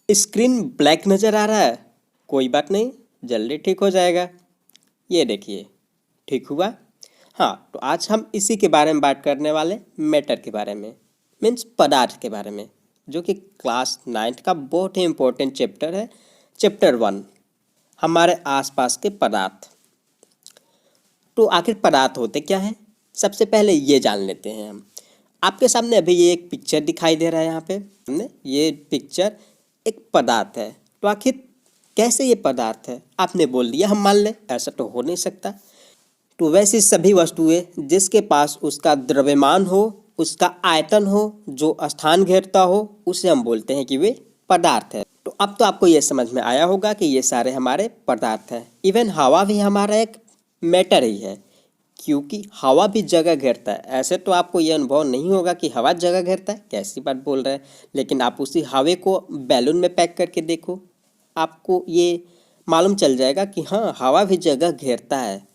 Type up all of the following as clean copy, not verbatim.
Screen black नज़र आ रहा है, कोई बात नहीं, जल्दी ठीक हो जाएगा। ये देखिए, ठीक हुआ। हाँ, तो आज हम इसी के बारे में बात करने वाले, मैटर के बारे में, मीन्स पदार्थ के बारे में, जो कि क्लास 9th का बहुत ही इम्पोर्टेंट चैप्टर है। चैप्टर 1, हमारे आसपास के पदार्थ। तो आखिर पदार्थ होते क्या हैं, सबसे पहले ये जान लेते हैं हम। आपके सामने अभी ये एक पिक्चर दिखाई दे रहा है, यहाँ पे हमने ये पिक्चर एक पदार्थ है। तो आखिर कैसे ये पदार्थ है, आपने बोल दिया हम मान लें, ऐसा तो हो नहीं सकता। तो वैसी सभी वस्तुएं जिसके पास उसका द्रव्यमान हो, उसका आयतन हो, जो स्थान घेरता हो, उसे हम बोलते हैं कि वे पदार्थ है। तो अब तो आपको ये समझ में आया होगा कि ये सारे हमारे पदार्थ हैं। इवन हवा भी हमारा एक मैटर ही है, क्योंकि हवा भी जगह घेरता है। ऐसे तो आपको ये अनुभव नहीं होगा कि हवा जगह घेरता है, कैसी बात बोल रहे हैं। लेकिन आप उसी हवा को बैलून में पैक करके देखो, आपको ये मालूम चल जाएगा कि हाँ, हवा भी जगह घेरता है।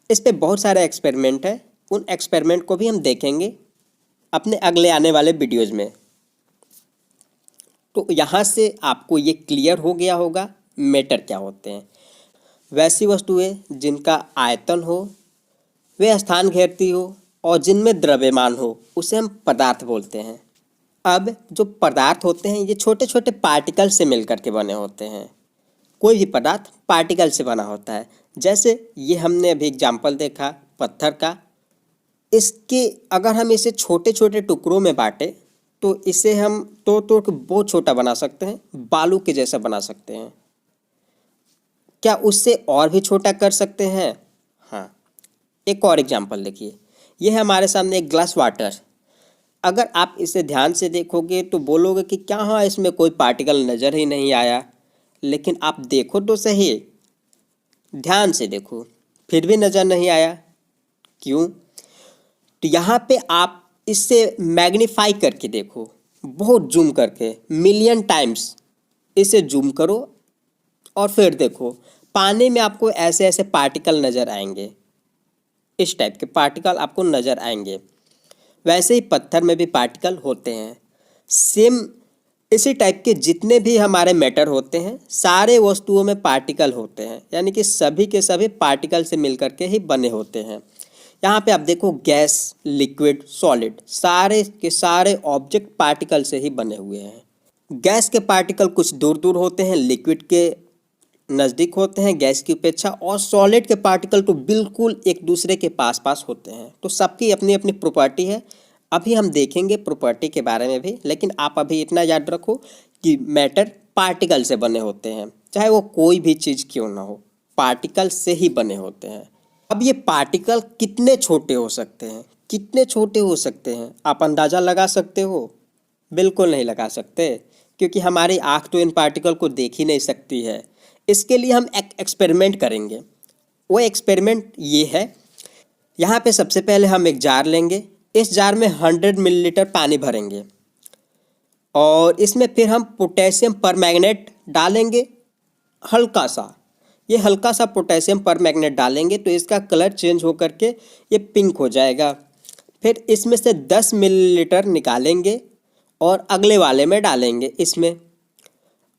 इस पे बहुत सारे एक्सपेरिमेंट है, उन एक्सपेरिमेंट को भी हम देखेंगे अपने अगले आने वाले वीडियोज़ में। तो यहाँ से आपको ये क्लियर हो गया होगा मैटर क्या होते हैं। वैसी वस्तुएं जिनका आयतन हो, वे स्थान घेरती हो और जिनमें द्रव्यमान हो, उसे हम पदार्थ बोलते हैं। अब जो पदार्थ होते हैं, ये छोटे छोटे पार्टिकल से मिलकर के बने होते हैं। कोई भी पदार्थ पार्टिकल से बना होता है। जैसे ये हमने अभी एग्जाम्पल देखा पत्थर का, इसके अगर हम इसे छोटे छोटे टुकड़ों में बांटे तो इसे हम तोड़ तोड़ के बहुत छोटा बना सकते हैं, बालू के जैसा बना सकते हैं। क्या उससे और भी छोटा कर सकते हैं? हाँ, एक और एग्जाम्पल देखिए, ये है हमारे सामने एक ग्लास वाटर। अगर आप इसे ध्यान से देखोगे तो बोलोगे कि क्या, हाँ, इसमें कोई पार्टिकल नज़र ही नहीं आया। लेकिन आप देखो तो सही, ध्यान से देखो, फिर भी नज़र नहीं आया। क्यों? तो यहाँ पे आप इससे मैग्नीफाई करके देखो, बहुत जूम करके, मिलियन टाइम्स इसे जूम करो और फिर देखो, पानी में आपको ऐसे ऐसे पार्टिकल नज़र आएंगे, इस टाइप के पार्टिकल आपको नज़र आएंगे। वैसे ही पत्थर में भी पार्टिकल होते हैं, सेम इसी टाइप के जितने भी हमारे मैटर होते हैं, सारे वस्तुओं में पार्टिकल होते हैं, यानी कि सभी के सभी पार्टिकल से मिलकर के ही बने होते हैं। यहाँ पे आप देखो, गैस, लिक्विड, सॉलिड, सारे के सारे ऑब्जेक्ट पार्टिकल से ही बने हुए हैं। गैस के पार्टिकल कुछ दूर दूर होते हैं, लिक्विड के नज़दीक होते हैं गैस की अपेक्षा, और सॉलिड के पार्टिकल तो बिल्कुल एक दूसरे के पास पास होते हैं। तो सबकी अपनी अपनी प्रॉपर्टी है। अभी हम देखेंगे प्रॉपर्टी के बारे में भी, लेकिन आप अभी इतना याद रखो कि मैटर पार्टिकल से बने होते हैं, चाहे वो कोई भी चीज़ क्यों ना हो, पार्टिकल से ही बने होते हैं। अब ये पार्टिकल कितने छोटे हो सकते हैं, कितने छोटे हो सकते हैं, आप अंदाज़ा लगा सकते हो? बिल्कुल नहीं लगा सकते, क्योंकि हमारी आँख तो इन पार्टिकल को देख ही नहीं सकती है। इसके लिए हम एक एक्सपेरिमेंट करेंगे। वो एक्सपेरिमेंट ये है, यहाँ पे सबसे पहले हम एक जार लेंगे, इस जार में 100 मिलीलीटर पानी भरेंगे और इसमें फिर हम पोटेशियम परमैंगनेट डालेंगे, हल्का सा। ये हल्का सा पोटेशियम परमैंगनेट डालेंगे तो इसका कलर चेंज होकर के ये पिंक हो जाएगा। फिर इसमें से 10 मिलीलीटर निकालेंगे और अगले वाले में डालेंगे इसमें।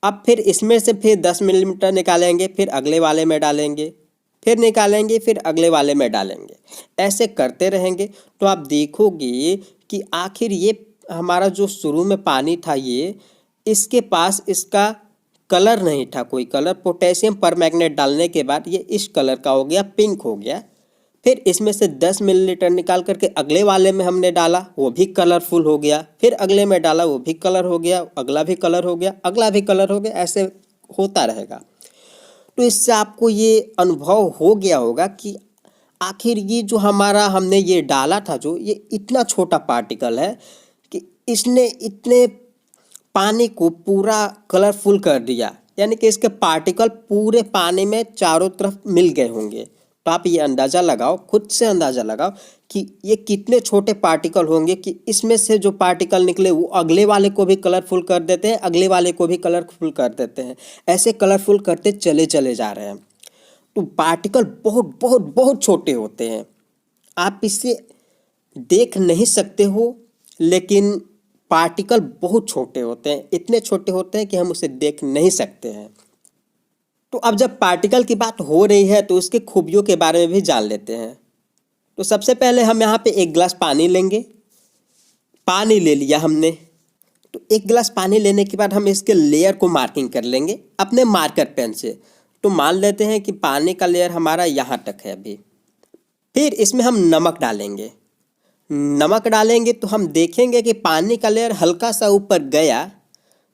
अब फिर इसमें से फिर 10 मिलीलीटर निकालेंगे, फिर अगले वाले में डालेंगे, फिर निकालेंगे, फिर अगले वाले में डालेंगे। ऐसे करते रहेंगे तो आप देखोगे कि आखिर ये हमारा जो शुरू में पानी था, ये इसके पास इसका कलर नहीं था, कोई कलर। पोटेशियम परमैंगनेट डालने के बाद ये इस कलर का हो गया, पिंक हो गया। फिर इसमें से 10 मिलीलीटर निकाल करके अगले वाले में हमने डाला, वो भी कलरफुल हो गया। फिर अगले में डाला, वो भी कलर हो गया, अगला भी कलर हो गया, अगला भी कलर हो गया, ऐसे होता रहेगा। तो इससे आपको ये अनुभव हो गया होगा कि आखिर ये जो हमारा हमने ये डाला था, जो ये इतना छोटा पार्टिकल है कि इसने इतने पानी को पूरा कलरफुल कर दिया, यानी कि इसके पार्टिकल पूरे पानी में चारों तरफ मिल गए होंगे। तो आप ये अंदाज़ा लगाओ, खुद से अंदाज़ा लगाओ कि ये कितने छोटे पार्टिकल होंगे कि इसमें से जो पार्टिकल निकले वो अगले वाले को भी कलरफुल कर देते हैं, अगले वाले को भी कलरफुल कर देते हैं, ऐसे कलरफुल करते चले चले जा रहे हैं। तो पार्टिकल बहुत बहुत बहुत छोटे होते हैं, आप इसे देख नहीं सकते हो, लेकिन पार्टिकल बहुत छोटे होते हैं, इतने छोटे होते हैं कि हम उसे देख नहीं सकते हैं। तो अब जब पार्टिकल की बात हो रही है तो उसके खूबियों के बारे में भी जान लेते हैं। तो सबसे पहले हम यहाँ पे एक गिलास पानी लेंगे। पानी ले लिया हमने, तो एक गिलास पानी लेने के बाद हम इसके लेयर को मार्किंग कर लेंगे अपने मार्कर पेन से। तो मान लेते हैं कि पानी का लेयर हमारा यहाँ तक है अभी। फिर इसमें हम नमक डालेंगे। नमक डालेंगे तो हम देखेंगे कि पानी का लेयर हल्का सा ऊपर गया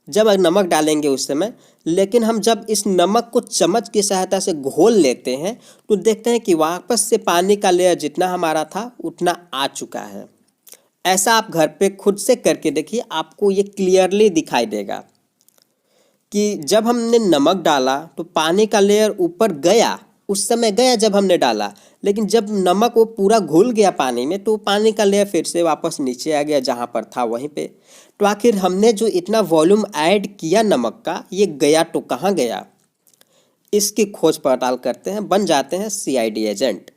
जब नमक डालेंगे उस समय, लेकिन हम जब इस नमक को चम्मच की सहायता से घोल लेते हैं तो देखते हैं कि वापस से पानी का लेयर जितना हमारा था उतना आ चुका है। ऐसा आप घर पे खुद से करके देखिए, आपको ये क्लियरली दिखाई देगा कि जब हमने नमक डाला तो पानी का लेयर ऊपर गया, उस समय गया जब हमने डाला, लेकिन जब नमक वो पूरा घुल गया पानी में तो पानी का लेयर फिर से वापस नीचे आ गया जहाँ पर था वहीं पे। तो आखिर हमने जो इतना वॉल्यूम ऐड किया नमक का, ये गया तो कहाँ गया, इसकी खोज पड़ताल करते हैं, बन जाते हैं CID एजेंट।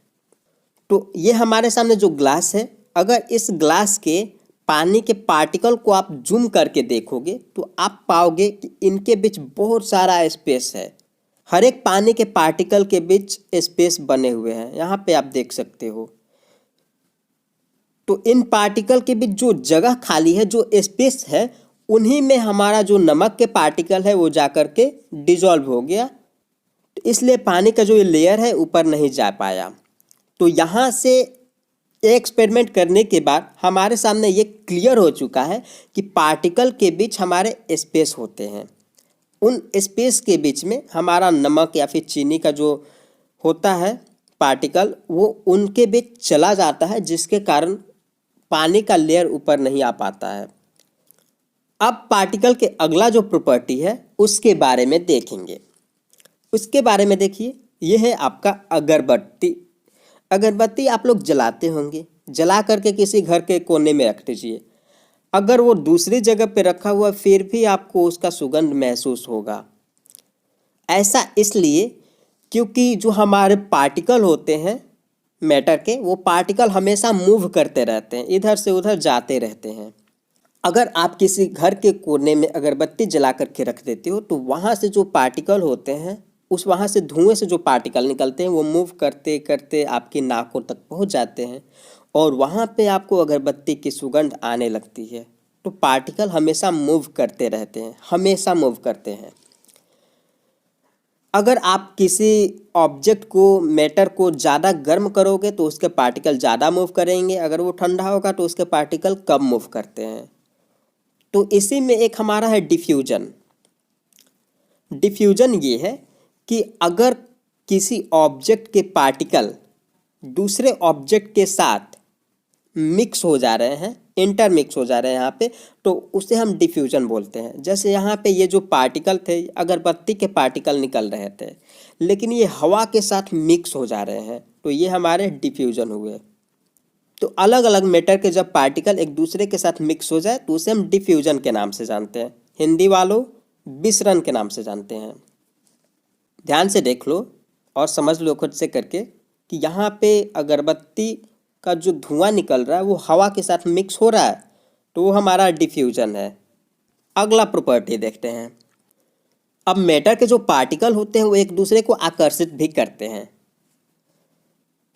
तो ये हमारे सामने जो ग्लास है, अगर इस ग्लास के पानी के पार्टिकल को आप जूम करके देखोगे तो आप पाओगे कि इनके बीच बहुत सारा स्पेस है। हर एक पानी के पार्टिकल के बीच स्पेस बने हुए हैं, यहाँ पे आप देख सकते हो। तो इन पार्टिकल के बीच जो जगह खाली है, जो स्पेस है, उन्हीं में हमारा जो नमक के पार्टिकल है वो जाकर के डिजॉल्व हो गया। तो इसलिए पानी का जो ये लेयर है ऊपर नहीं जा पाया। तो यहाँ से एक्सपेरिमेंट करने के बाद हमारे सामने ये क्लियर हो चुका है कि पार्टिकल के बीच हमारे स्पेस होते हैं। उन स्पेस के बीच में हमारा नमक या फिर चीनी का जो होता है पार्टिकल, वो उनके बीच चला जाता है, जिसके कारण पानी का लेयर ऊपर नहीं आ पाता है। अब पार्टिकल के अगला जो प्रॉपर्टी है उसके बारे में देखेंगे। उसके बारे में देखिए, ये है आपका अगरबत्ती। अगरबत्ती आप लोग जलाते होंगे, जला करके किसी घर के कोने में रख दीजिए। अगर वो दूसरी जगह पे रखा हुआ फिर भी आपको उसका सुगंध महसूस होगा। ऐसा इसलिए क्योंकि जो हमारे पार्टिकल होते हैं मैटर के, वो पार्टिकल हमेशा मूव करते रहते हैं, इधर से उधर जाते रहते हैं। अगर आप किसी घर के कोने में अगरबत्ती जला करके रख देते हो तो वहाँ से जो पार्टिकल होते हैं, उस वहाँ से धुएं से जो पार्टिकल निकलते हैं वो मूव करते करते आपकी नाकों तक पहुँच जाते हैं और वहाँ पे आपको अगरबत्ती की सुगंध आने लगती है। तो पार्टिकल हमेशा मूव करते रहते हैं, हमेशा मूव करते हैं। अगर आप किसी ऑब्जेक्ट को, मैटर को ज़्यादा गर्म करोगे तो उसके पार्टिकल ज़्यादा मूव करेंगे, अगर वो ठंडा होगा तो उसके पार्टिकल कम मूव करते हैं। तो इसी में एक हमारा है डिफ्यूजन। डिफ्यूजन ये है कि अगर किसी ऑब्जेक्ट के पार्टिकल दूसरे ऑब्जेक्ट के साथ मिक्स हो जा रहे हैं, इंटरमिक्स हो जा रहे हैं यहाँ पे, तो उसे हम डिफ्यूजन बोलते हैं। जैसे यहाँ पे ये जो पार्टिकल थे, अगरबत्ती के पार्टिकल निकल रहे थे, लेकिन ये हवा के साथ मिक्स हो जा रहे हैं, तो ये हमारे डिफ्यूजन हुए। तो अलग अलग मैटर के जब पार्टिकल एक दूसरे के साथ मिक्स हो जाए तो उसे हम डिफ्यूजन के नाम से जानते हैं। हिंदी वालों विसरण के नाम से जानते हैं। ध्यान से देख लो और समझ लो खुद से करके कि यहाँ पे अगरबत्ती का जो धुआं निकल रहा है वो हवा के साथ मिक्स हो रहा है, तो वो हमारा डिफ्यूजन है। अगला प्रॉपर्टी देखते हैं। अब मैटर के जो पार्टिकल होते हैं वो एक दूसरे को आकर्षित भी करते हैं।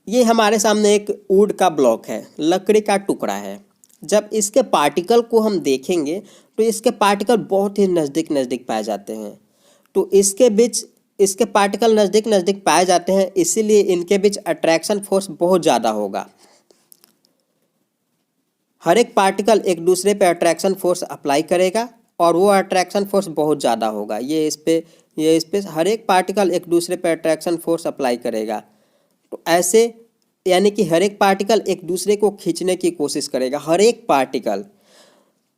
ये हमारे सामने एक वुड का ब्लॉक है, लकड़ी का टुकड़ा है। जब इसके पार्टिकल को हम देखेंगे तो इसके पार्टिकल बहुत ही नज़दीक नज़दीक पाए जाते हैं। तो इसके बीच इसके पार्टिकल नज़दीक नज़दीक पाए जाते हैं, इसीलिए इनके बीच अट्रैक्शन फोर्स बहुत ज़्यादा होगा। हर एक पार्टिकल एक दूसरे पे अट्रैक्शन फोर्स अप्लाई करेगा और वो अट्रैक्शन फोर्स बहुत ज़्यादा होगा। ये इस पे हर एक पार्टिकल एक दूसरे पे अट्रैक्शन फोर्स अप्लाई करेगा। तो ऐसे यानी कि हर एक पार्टिकल एक दूसरे को खींचने की कोशिश करेगा, हर एक पार्टिकल।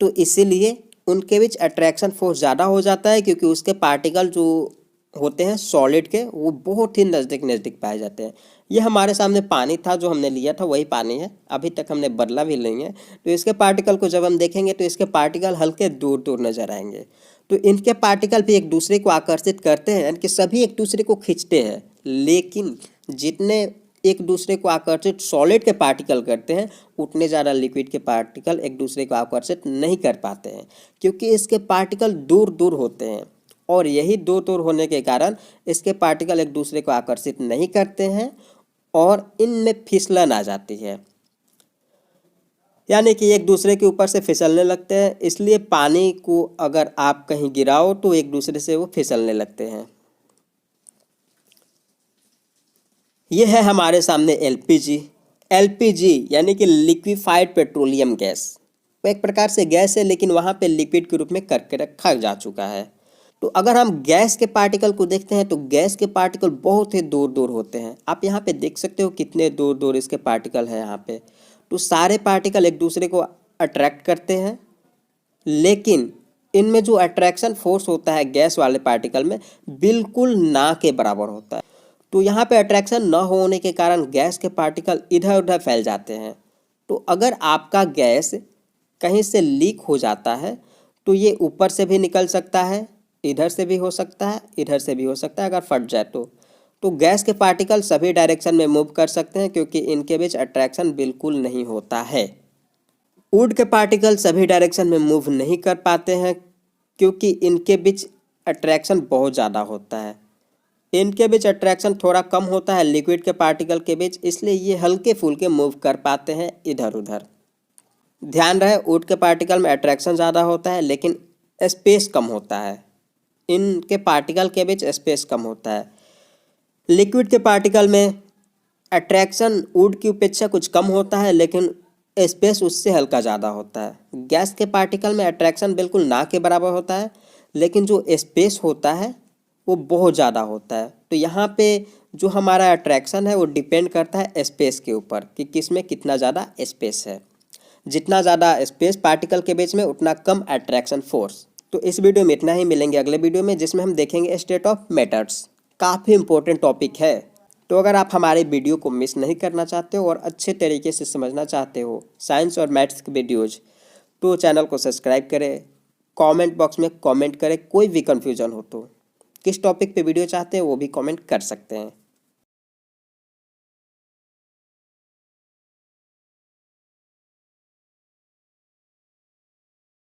तो इसीलिए उनके बीच अट्रैक्शन फोर्स ज़्यादा हो जाता है, क्योंकि उसके पार्टिकल जो होते हैं सॉलिड के, वो बहुत ही नज़दीक नज़दीक पाए जाते हैं। ये हमारे सामने पानी था जो हमने लिया था, वही पानी है, अभी तक हमने बदला भी नहीं है। तो इसके पार्टिकल को जब हम देखेंगे तो इसके पार्टिकल हल्के दूर दूर नजर आएंगे। तो इनके पार्टिकल भी एक दूसरे को आकर्षित करते हैं, यानी कि सभी एक दूसरे को खींचते हैं, लेकिन जितने एक दूसरे को आकर्षित सॉलिड के पार्टिकल करते हैं, उतने ज़्यादा लिक्विड के पार्टिकल एक दूसरे को आकर्षित नहीं कर पाते हैं, क्योंकि इसके पार्टिकल दूर दूर होते हैं और यही दूर दूर होने के कारण इसके पार्टिकल एक दूसरे को आकर्षित नहीं करते हैं और इनमें फिसलन आ जाती है, यानी कि एक दूसरे के ऊपर से फिसलने लगते हैं। इसलिए पानी को अगर आप कहीं गिराओ तो एक दूसरे से वो फिसलने लगते हैं। ये है हमारे सामने एलपीजी। एलपीजी यानी कि लिक्विफाइड पेट्रोलियम गैस, वो एक प्रकार से गैस है लेकिन वहाँ पे लिक्विड के रूप में करके रखा जा चुका है। तो अगर हम गैस के पार्टिकल को देखते हैं तो गैस के पार्टिकल बहुत ही दूर दूर होते हैं। आप यहाँ पे देख सकते हो कितने दूर दूर इसके पार्टिकल हैं यहाँ पे। तो सारे पार्टिकल एक दूसरे को अट्रैक्ट करते हैं, लेकिन इनमें जो अट्रैक्शन फोर्स होता है गैस वाले पार्टिकल में बिल्कुल ना के बराबर होता है। तो यहाँ पे अट्रैक्शन न होने के कारण गैस के पार्टिकल इधर उधर फैल जाते हैं। तो अगर आपका गैस कहीं से लीक हो जाता है तो ये ऊपर से भी निकल सकता है, इधर से भी हो सकता है, इधर से भी हो सकता है अगर फट जाए तो गैस के पार्टिकल सभी डायरेक्शन में मूव कर सकते हैं क्योंकि इनके बीच अट्रैक्शन बिल्कुल नहीं होता है। वुड के पार्टिकल सभी डायरेक्शन में मूव नहीं कर पाते हैं क्योंकि इनके बीच अट्रैक्शन बहुत ज़्यादा होता है। इनके बीच अट्रैक्शन थोड़ा कम होता है लिक्विड के पार्टिकल के बीच, इसलिए ये हल्के फुल्के मूव कर पाते हैं इधर उधर। ध्यान रहे वुड के पार्टिकल में अट्रैक्शन ज़्यादा होता है लेकिन स्पेस कम होता है। इनके पार्टिकल के बीच स्पेस कम होता है। लिक्विड के पार्टिकल में अट्रैक्शन वुड की अपेक्षा कुछ कम होता है लेकिन स्पेस उससे हल्का ज़्यादा होता है। गैस के पार्टिकल में अट्रैक्शन बिल्कुल ना के बराबर होता है लेकिन जो स्पेस होता है वो बहुत ज़्यादा होता है। तो यहाँ पे जो हमारा अट्रैक्शन है वो डिपेंड करता है स्पेस के ऊपर कि किस में कितना ज़्यादा स्पेस है। जितना ज़्यादा स्पेस पार्टिकल के बीच में उतना कम अट्रैक्शन फोर्स। तो इस वीडियो में इतना ही, मिलेंगे अगले वीडियो में जिसमें हम देखेंगे स्टेट ऑफ मैटर्स। काफ़ी इंपॉर्टेंट टॉपिक है। तो अगर आप हमारे वीडियो को मिस नहीं करना चाहते हो और अच्छे तरीके से समझना चाहते हो साइंस और मैथ्स के वीडियोज़, तो चैनल को सब्सक्राइब करें, कमेंट बॉक्स में कमेंट करें। कोई भी कन्फ्यूजन हो तो किस टॉपिक पे वीडियो चाहते हैं वो भी कमेंट कर सकते हैं।